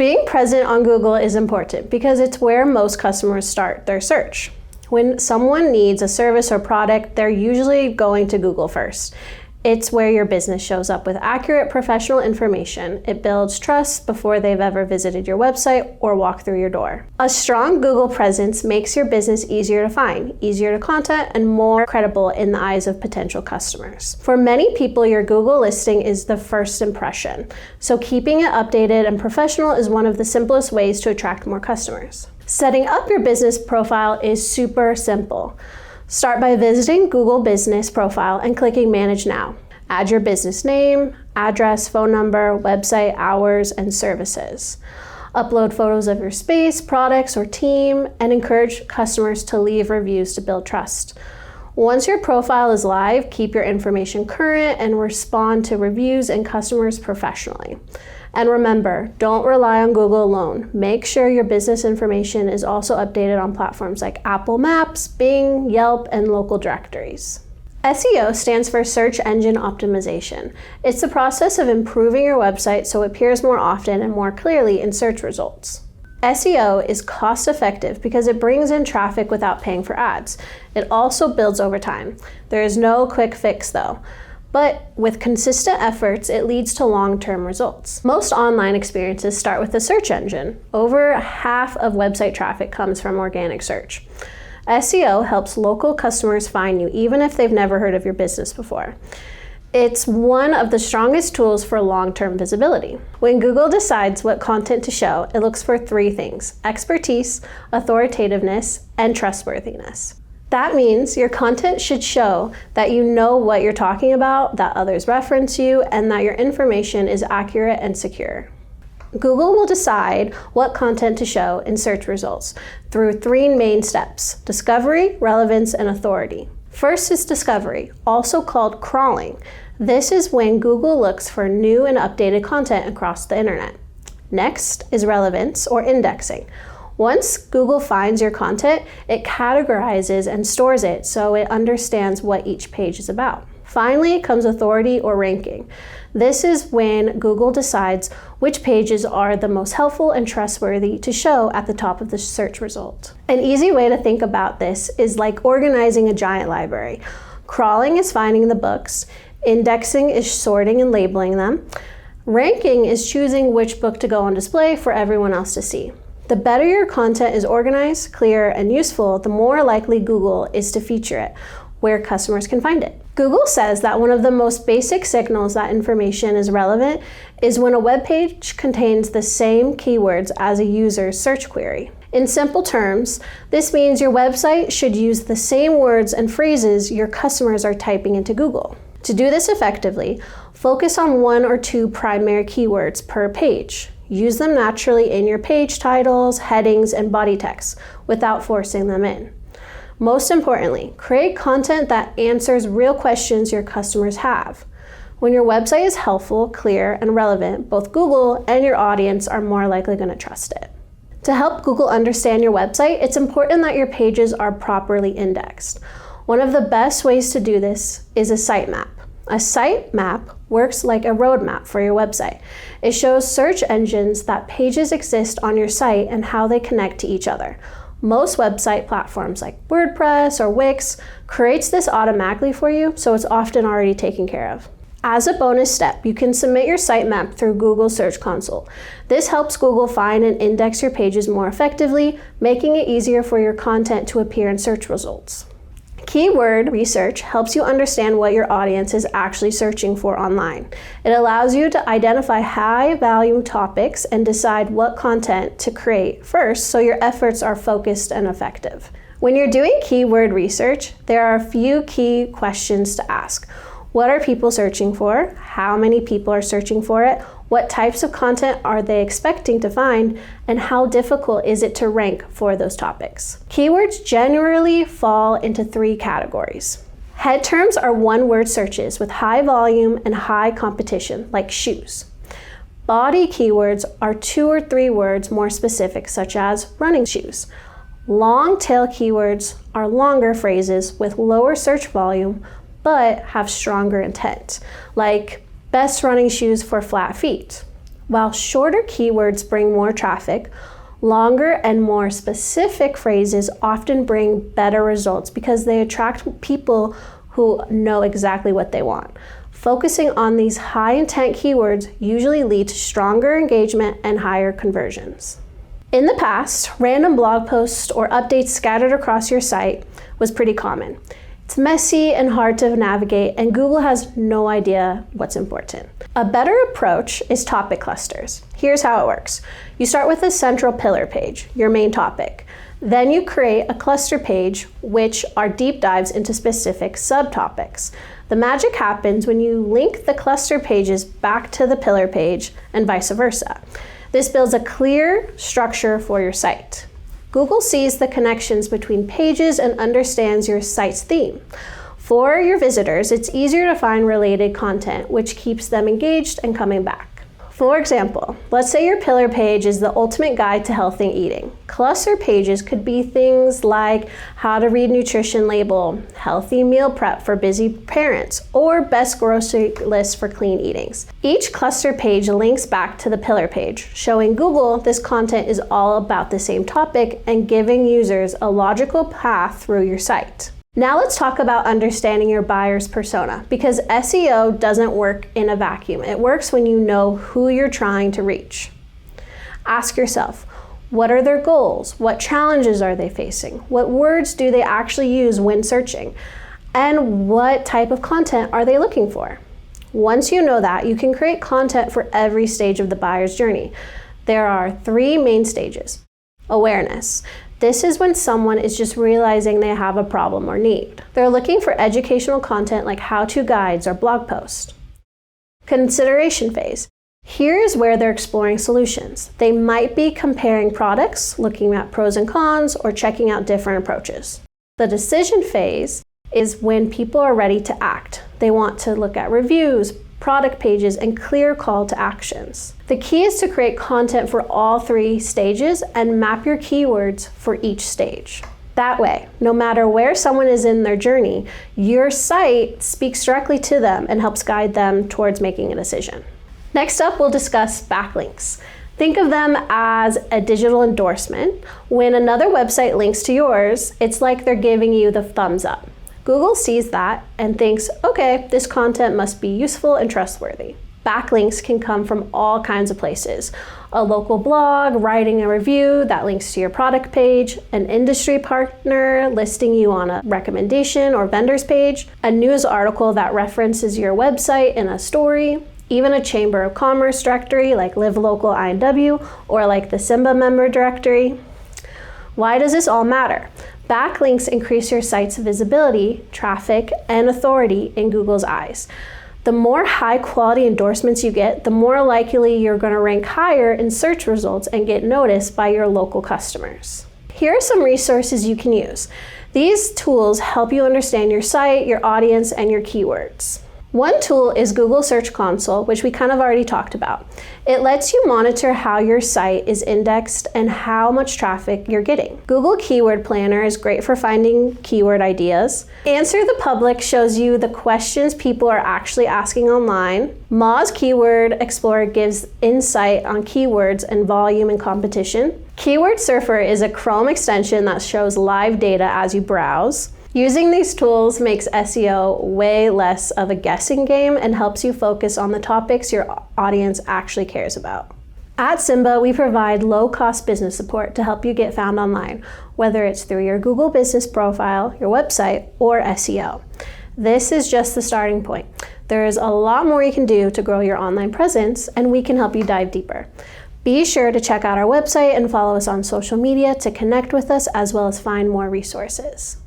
Being present on Google is important because it's where most customers start their search. When someone needs a service or product, they're usually going to Google first. It's where your business shows up with accurate professional information. It builds trust before they've ever visited your website or walked through your door. A strong Google presence makes your business easier to find, easier to contact, and more credible in the eyes of potential customers. For many people, your Google listing is the first impression, so keeping it updated and professional is one of the simplest ways to attract more customers. Setting up your business profile is super simple. Start by visiting Google Business Profile and clicking Manage Now. Add your business name, address, phone number, website, hours, and services. Upload photos of your space, products, or team, and encourage customers to leave reviews to build trust. Once your profile is live, keep your information current and respond to reviews and customers professionally. And remember, don't rely on Google alone. Make sure your business information is also updated on platforms like Apple Maps, Bing, Yelp, and local directories. SEO stands for Search Engine Optimization. It's the process of improving your website so it appears more often and more clearly in search results. SEO is cost-effective because it brings in traffic without paying for ads. It also builds over time. There is no quick fix though. But with consistent efforts, it leads to long-term results. Most online experiences start with a search engine. Over half of website traffic comes from organic search. SEO helps local customers find you even if they've never heard of your business before. It's one of the strongest tools for long-term visibility. When Google decides what content to show, it looks for three things: expertise, authoritativeness, and trustworthiness. That means your content should show that you know what you're talking about, that others reference you, and that your information is accurate and secure. Google will decide what content to show in search results through three main steps: discovery, relevance, and authority. First is discovery, also called crawling. This is when Google looks for new and updated content across the internet. Next is relevance, or indexing. Once Google finds your content, it categorizes and stores it so it understands what each page is about. Finally comes authority, or ranking. This is when Google decides which pages are the most helpful and trustworthy to show at the top of the search result. An easy way to think about this is like organizing a giant library. Crawling is finding the books, indexing is sorting and labeling them, ranking is choosing which book to go on display for everyone else to see. The better your content is organized, clear, and useful, the more likely Google is to feature it where customers can find it. Google says that one of the most basic signals that information is relevant is when a web page contains the same keywords as a user's search query. In simple terms, this means your website should use the same words and phrases your customers are typing into Google. To do this effectively, focus on one or two primary keywords per page. Use them naturally in your page titles, headings, and body text without forcing them in. Most importantly, create content that answers real questions your customers have. When your website is helpful, clear, and relevant, both Google and your audience are more likely going to trust it. To help Google understand your website, it's important that your pages are properly indexed. One of the best ways to do this is a sitemap. A sitemap works like a roadmap for your website. It shows search engines that pages exist on your site and how they connect to each other. Most website platforms like WordPress or Wix creates this automatically for you, so it's often already taken care of. As a bonus step, you can submit your sitemap through Google Search Console. This helps Google find and index your pages more effectively, making it easier for your content to appear in search results. Keyword research helps you understand what your audience is actually searching for online. It allows you to identify high-value topics and decide what content to create first so your efforts are focused and effective. When you're doing keyword research, there are a few key questions to ask. What are people searching for? How many people are searching for it? What types of content are they expecting to find? And how difficult is it to rank for those topics? Keywords generally fall into three categories. Head terms are one-word searches with high volume and high competition, like shoes. Body keywords are 2 or 3 words more specific, such as running shoes. Long tail keywords are longer phrases with lower search volume, but have stronger intent, like best running shoes for flat feet. While shorter keywords bring more traffic, longer and more specific phrases often bring better results because they attract people who know exactly what they want. Focusing on these high intent keywords usually lead to stronger engagement and higher conversions. In the past, random blog posts or updates scattered across your site was pretty common. It's messy and hard to navigate, and Google has no idea what's important. A better approach is topic clusters. Here's how it works. You start with a central pillar page, your main topic. Then you create a cluster page, which are deep dives into specific subtopics. The magic happens when you link the cluster pages back to the pillar page and vice versa. This builds a clear structure for your site. Google sees the connections between pages and understands your site's theme. For your visitors, it's easier to find related content, which keeps them engaged and coming back. For example, let's say your pillar page is the ultimate guide to healthy eating. Cluster pages could be things like how to read nutrition label, healthy meal prep for busy parents, or best grocery list for clean eatings. Each cluster page links back to the pillar page, showing Google this content is all about the same topic and giving users a logical path through your site. Now let's talk about understanding your buyer's persona, because SEO doesn't work in a vacuum. It works when you know who you're trying to reach. Ask yourself, what are their goals? What challenges are they facing? What words do they actually use when searching? And what type of content are they looking for? Once you know that, you can create content for every stage of the buyer's journey. There are 3 main stages. Awareness. This is when someone is just realizing they have a problem or need. They're looking for educational content like how-to guides or blog posts. Consideration phase. Here is where they're exploring solutions. They might be comparing products, looking at pros and cons, or checking out different approaches. The decision phase is when people are ready to act. They want to look at reviews, product pages, and clear call to actions. The key is to create content for all 3 stages and map your keywords for each stage. That way, no matter where someone is in their journey, your site speaks directly to them and helps guide them towards making a decision. Next up, we'll discuss backlinks. Think of them as a digital endorsement. When another website links to yours, it's like they're giving you the thumbs up. Google sees that and thinks, okay, this content must be useful and trustworthy. Backlinks can come from all kinds of places. A local blog writing a review that links to your product page, an industry partner listing you on a recommendation or vendor's page, a news article that references your website in a story, even a Chamber of Commerce directory like Live Local INW or like the SIMBA member directory. Why does this all matter? Backlinks increase your site's visibility, traffic, and authority in Google's eyes. The more high-quality endorsements you get, the more likely you're going to rank higher in search results and get noticed by your local customers. Here are some resources you can use. These tools help you understand your site, your audience, and your keywords. One tool is Google Search Console, which we kind of already talked about. It lets you monitor how your site is indexed and how much traffic you're getting. Google Keyword Planner is great for finding keyword ideas. Answer the Public shows you the questions people are actually asking online. Moz Keyword Explorer gives insight on keywords and volume and competition. Keyword Surfer is a Chrome extension that shows live data as you browse. Using these tools makes SEO way less of a guessing game and helps you focus on the topics your audience actually cares about. At SIMBA, we provide low-cost business support to help you get found online, whether it's through your Google business profile, your website, or SEO. This is just the starting point. There is a lot more you can do to grow your online presence, and we can help you dive deeper. Be sure to check out our website and follow us on social media to connect with us as well as find more resources.